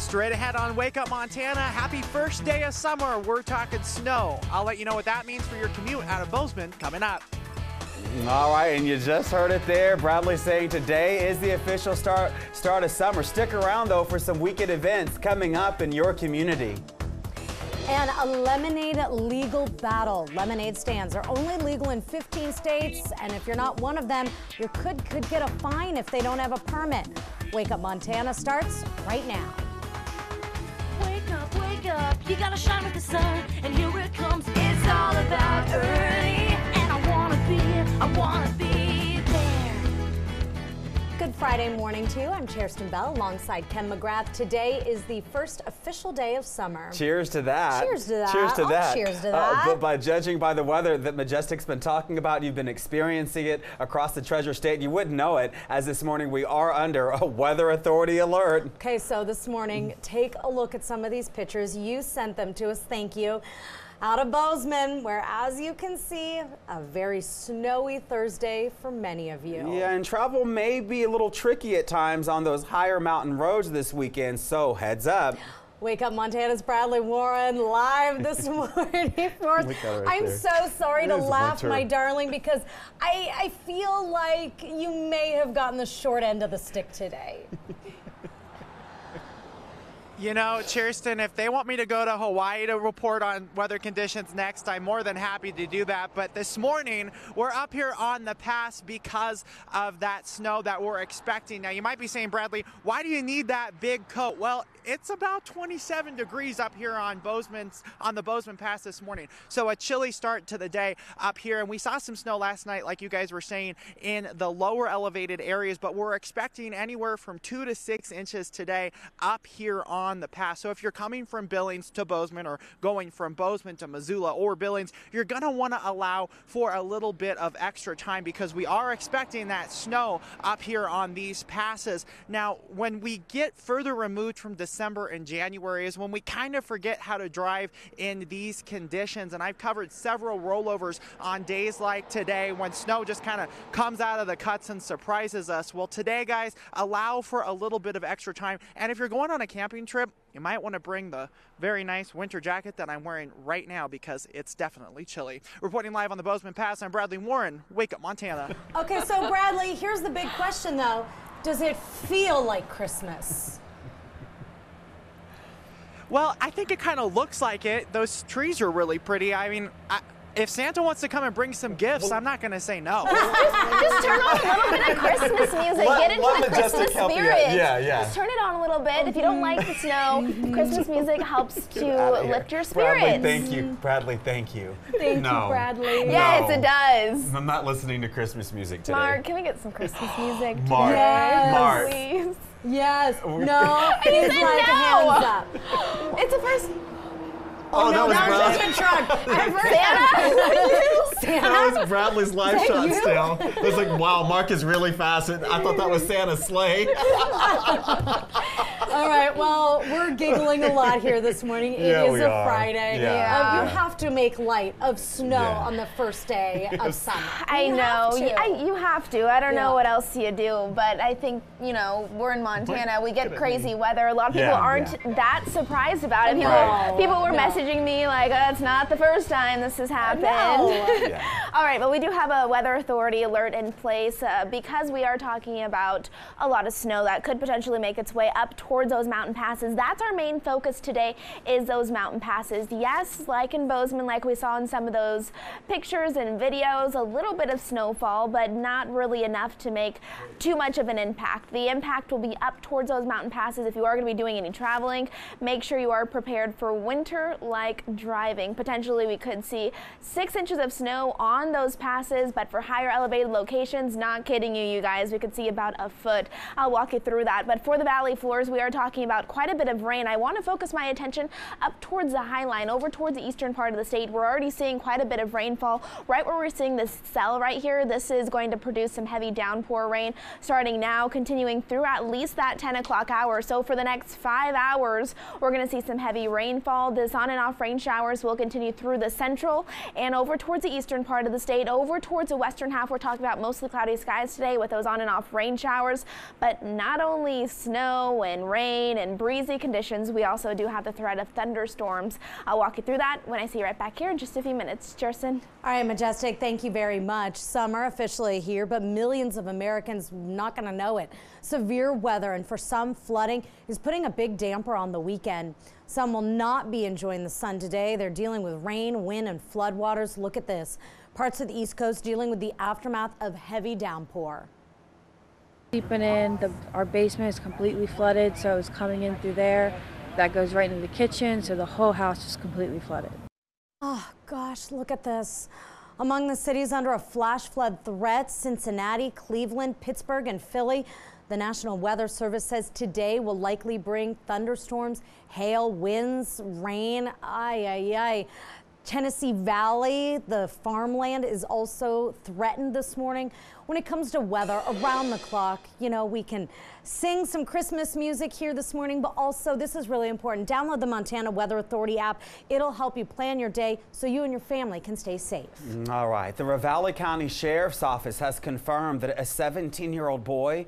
Straight ahead on Wake Up Montana, happy first day of summer. We're talking snow. I'll let you know what that means for your commute out of Bozeman coming up. All right, and you just heard it there. Bradley saying today is the official start of summer. Stick around, though, for some weekend events coming up in your community. And a lemonade legal battle. Lemonade stands are only legal in 15 states, and if you're not one of them, you could get a fine if they don't have a permit. Wake Up Montana starts right now. Wake up, you gotta shine with the sun, and here it comes. It's all about early, and I wanna be there. Good Friday morning to you. I'm Chairston Bell alongside Ken McGrath. Today is the first official day of summer. Cheers to that. Cheers to that. Cheers to that. Cheers to that. But by judging by the weather that Majestic's been talking about, you've been experiencing it across the Treasure State. You wouldn't know it, as this morning we are under a weather authority alert. Okay, so this morning, take a look at some of these pictures. You sent them to us. Thank you. Out of Bozeman, where, as you can see, a very snowy Thursday for many of you. Yeah, and travel may be a little tricky at times on those higher mountain roads this weekend, so heads up. Wake Up Montana's Bradley Warren live this morning for us. I'm so sorry to laugh, my darling, because I feel like you may have gotten the short end of the stick today. You know, Chairston, if they want me to go to Hawaii to report on weather conditions next, I'm more than happy to do that. But this morning, we're up here on the pass because of that snow that we're expecting. Now, you might be saying, Bradley, why do you need that big coat? Well, it's about 27 degrees up here on the Bozeman Pass this morning. So a chilly start to the day up here. And we saw some snow last night, like you guys were saying, in the lower elevated areas. But we're expecting anywhere from 2 to 6 inches today up here on the pass. So if you're coming from Billings to Bozeman or going from Bozeman to Missoula or Billings, you're going to want to allow for a little bit of extra time because we are expecting that snow up here on these passes. Now, when we get further removed from December and January is when we kind of forget how to drive in these conditions. And I've covered several rollovers on days like today when snow just kind of comes out of the cuts and surprises us. Well, today, guys, allow for a little bit of extra time. And if you're going on a camping trip, you might want to bring the very nice winter jacket that I'm wearing right now because it's definitely chilly. Reporting live on the Bozeman Pass, I'm Bradley Warren. Wake Up Montana. Okay, so Bradley, here's the big question though. Does it feel like Christmas? Well, I think it kind of looks like it. Those trees are really pretty. I mean, if Santa wants to come and bring some gifts, I'm not going to say no. Just turn on a little bit of Christmas music. Get into the Christmas spirit. Yeah. Just turn it on a little bit. If you don't like the snow, Christmas music helps to lift your spirits. Bradley, thank you. Bradley, thank you. Thank you, Bradley. Yes, it does. I'm not listening to Christmas music today. Mark, can we get some Christmas music Mark, today? Yes. Mark. Please. Yes. No. I He's said like no. hands up. It's a first. Oh, no, that was just been trucked. Santa? That was Bradley's live shot still. It was like, wow, Mark is really fast. I thought that was Santa's sleigh. All right, well, we're giggling a lot here this morning. It is a Friday. Yeah. You have to make light of snow on the first day of summer. I know. You have to. I don't know what else you do, but I think, you know, we're in Montana. We get crazy weather. A lot of people aren't that surprised about it. People were messaging me like, it's not the first time this has happened. All right, but we do have a weather authority alert in place because we are talking about a lot of snow that could potentially make its way up towards those mountain passes. That's our main focus today, is those mountain passes. Yes, like in Bozeman, like we saw in some of those pictures and videos, a little bit of snowfall, but not really enough to make too much of an impact. The impact will be up towards those mountain passes. If you are going to be doing any traveling, make sure you are prepared for winter-like driving. Potentially, we could see 6 inches of snow on those passes, but for higher elevated locations, not kidding you guys, we could see about a foot. I'll walk you through that. But for the valley floors, we are talking about quite a bit of rain. I want to focus my attention up towards the High Line, over towards the eastern part of the state. We're already seeing quite a bit of rainfall. Right where we're seeing this cell right here, this is going to produce some heavy downpour rain starting now, continuing through at least that 10 o'clock hour. So for the next 5 hours, we're going to see some heavy rainfall. This on and off rain showers will continue through the central and over towards the eastern part of the state. Over towards the western half, we're talking about mostly cloudy skies today with those on and off rain showers. But not only snow and rain and breezy conditions, conditions, we also do have the threat of thunderstorms. I'll walk you through that when I see you right back here in just a few minutes. Jerson. All right, Majestic, thank you very much. Summer officially here, but millions of Americans not going to know it. Severe weather, and for some, flooding is putting a big damper on the weekend. Some will not be enjoying the sun today. They're dealing with rain, wind, and floodwaters. Look at this. Parts of the East Coast dealing with the aftermath of heavy downpour. Sleeping in, our basement is completely flooded, so it's coming in through there. That goes right into the kitchen, so the whole house is completely flooded. Oh gosh, look at this. Among the cities under a flash flood threat, Cincinnati, Cleveland, Pittsburgh, and Philly. The National Weather Service says today will likely bring thunderstorms, hail, winds, rain. Tennessee Valley, the farmland is also threatened this morning. When it comes to weather, around the clock, you know, we can sing some Christmas music here this morning, but also this is really important. Download the Montana Weather Authority app. It'll help you plan your day so you and your family can stay safe. All right. The Ravalli County Sheriff's Office has confirmed that a 17-year-old boy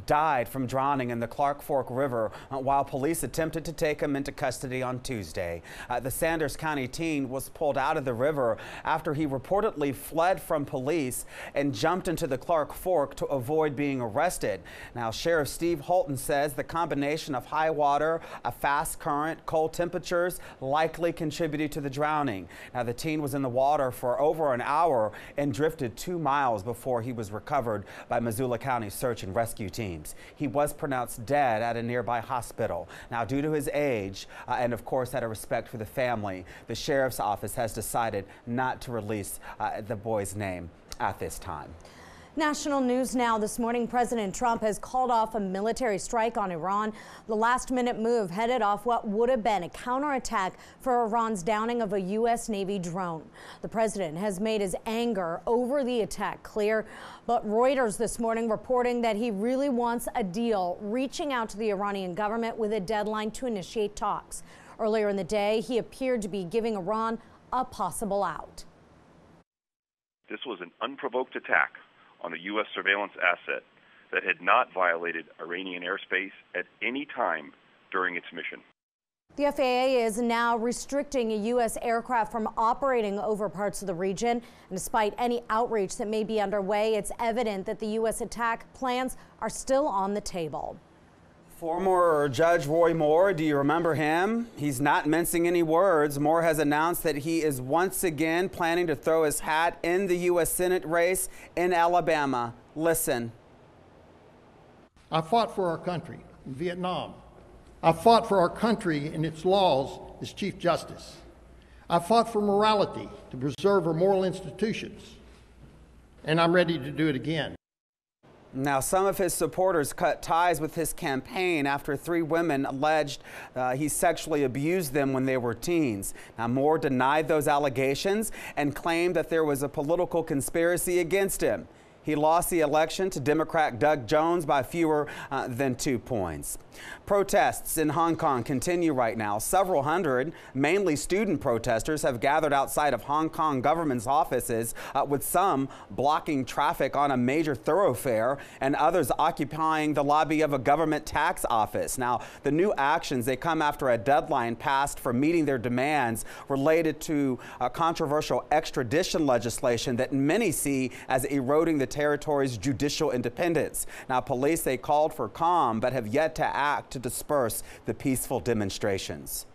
died from drowning in the Clark Fork River while police attempted to take him into custody on Tuesday. The Sanders County teen was pulled out of the river after he reportedly fled from police and jumped into the Clark Fork to avoid being arrested. Now, Sheriff Steve Holton says the combination of high water, a fast current, cold temperatures likely contributed to the drowning. Now, the teen was in the water for over an hour and drifted 2 miles before he was recovered by Missoula County search and rescue teams. He was pronounced dead at a nearby hospital. Now, due to his age and, of course, out of respect for the family, the Sheriff's Office has decided not to release the boy's name at this time. National news now. This morning, President Trump has called off a military strike on Iran. The last-minute move headed off what would have been a counterattack for Iran's downing of a U.S. Navy drone. The president has made his anger over the attack clear, but Reuters this morning reporting that he really wants a deal, reaching out to the Iranian government with a deadline to initiate talks. Earlier in the day, he appeared to be giving Iran a possible out. This was an unprovoked attack on a U.S. surveillance asset that had not violated Iranian airspace at any time during its mission. The FAA is now restricting a U.S. aircraft from operating over parts of the region. And despite any outreach that may be underway, it's evident that the U.S. attack plans are still on the table. Former Judge Roy Moore, do you remember him? He's not mincing any words. Moore has announced that he is once again planning to throw his hat in the U.S. Senate race in Alabama. Listen. I fought for our country in Vietnam. I fought for our country and its laws as Chief Justice. I fought for morality to preserve our moral institutions. And I'm ready to do it again. Now, some of his supporters cut ties with his campaign after 3 women alleged he sexually abused them when they were teens. Now, Moore denied those allegations and claimed that there was a political conspiracy against him. He lost the election to Democrat Doug Jones by fewer than 2 points. Protests in Hong Kong continue right now. Several hundred, mainly student protesters, have gathered outside of Hong Kong government's offices, with some blocking traffic on a major thoroughfare and others occupying the lobby of a government tax office. Now, the new actions, they come after a deadline passed for meeting their demands related to controversial extradition legislation that many see as eroding the territory's judicial independence. Now, police, they called for calm but have yet to act to disperse the peaceful demonstrations.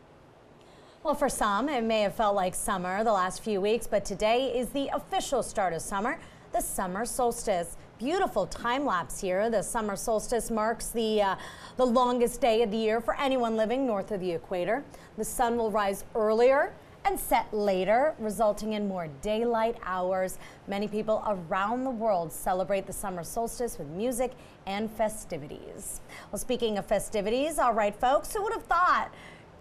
Well, for some, it may have felt like summer the last few weeks, but today is the official start of summer, the summer solstice. Beautiful time lapse here. The summer solstice marks the longest day of the year for anyone living north of the equator. The sun will rise earlier and set later, resulting in more daylight hours. Many people around the world celebrate the summer solstice with music and festivities. Well, speaking of festivities, all right, folks, who would have thought?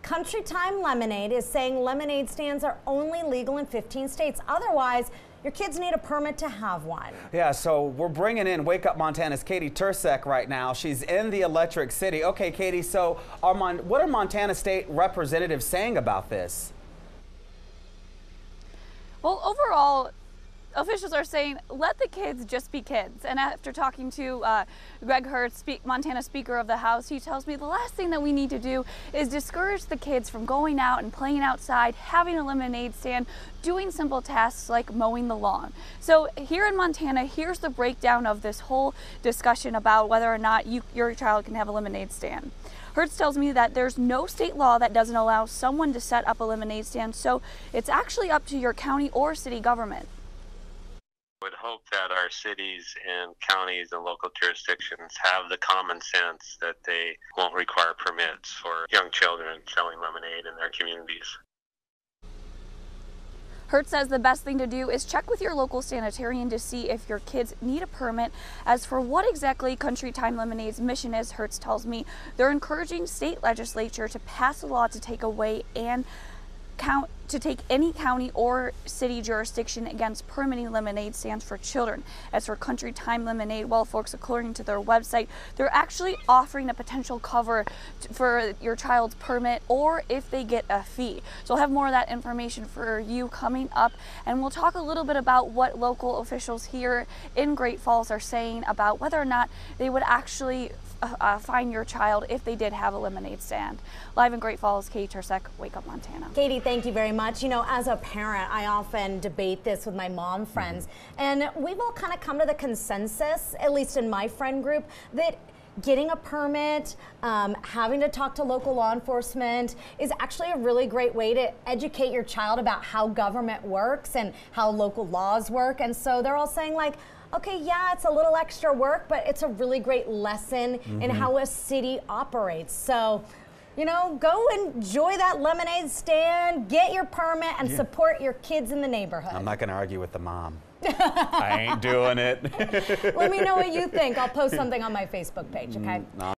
Country Time Lemonade is saying lemonade stands are only legal in 15 states. Otherwise, your kids need a permit to have one. Yeah, so we're bringing in Wake Up Montana's Katie Tursek right now. She's in the Electric City. Okay, Katie, so what are Montana State representatives saying about this? Well, overall, officials are saying, let the kids just be kids. And after talking to Greg Hertz, Montana Speaker of the House, he tells me the last thing that we need to do is discourage the kids from going out and playing outside, having a lemonade stand, doing simple tasks like mowing the lawn. So here in Montana, here's the breakdown of this whole discussion about whether or not your child can have a lemonade stand. Hertz tells me that there's no state law that doesn't allow someone to set up a lemonade stand, so it's actually up to your county or city government. I would hope that our cities and counties and local jurisdictions have the common sense that they won't require permits for young children selling lemonade in their communities. Hertz says the best thing to do is check with your local sanitarian to see if your kids need a permit. As for what exactly Country Time Lemonade's mission is, Hertz tells me they're encouraging state legislature to pass a law to take away and take any county or city jurisdiction against permitting lemonade stands for children. As for Country Time Lemonade, well, folks, according to their website, they're actually offering a potential cover for your child's permit or if they get a fee. So I'll have more of that information for you coming up, and we'll talk a little bit about what local officials here in Great Falls are saying about whether or not they would actually fine your child if they did have a lemonade stand. Live in Great Falls, Katie Tursek, Wake Up Montana. Katie, thank you very much. You know, as a parent, I often debate this with my mom friends, and we've all kind of come to the consensus, at least in my friend group, that getting a permit, having to talk to local law enforcement is actually a really great way to educate your child about how government works and how local laws work. And so they're all saying, like, okay, yeah, it's a little extra work, but it's a really great lesson in how a city operates. So, you know, go enjoy that lemonade stand, get your permit, and support your kids in the neighborhood. I'm not going to argue with the mom. I ain't doing it. Let me know what you think. I'll post something on my Facebook page, okay?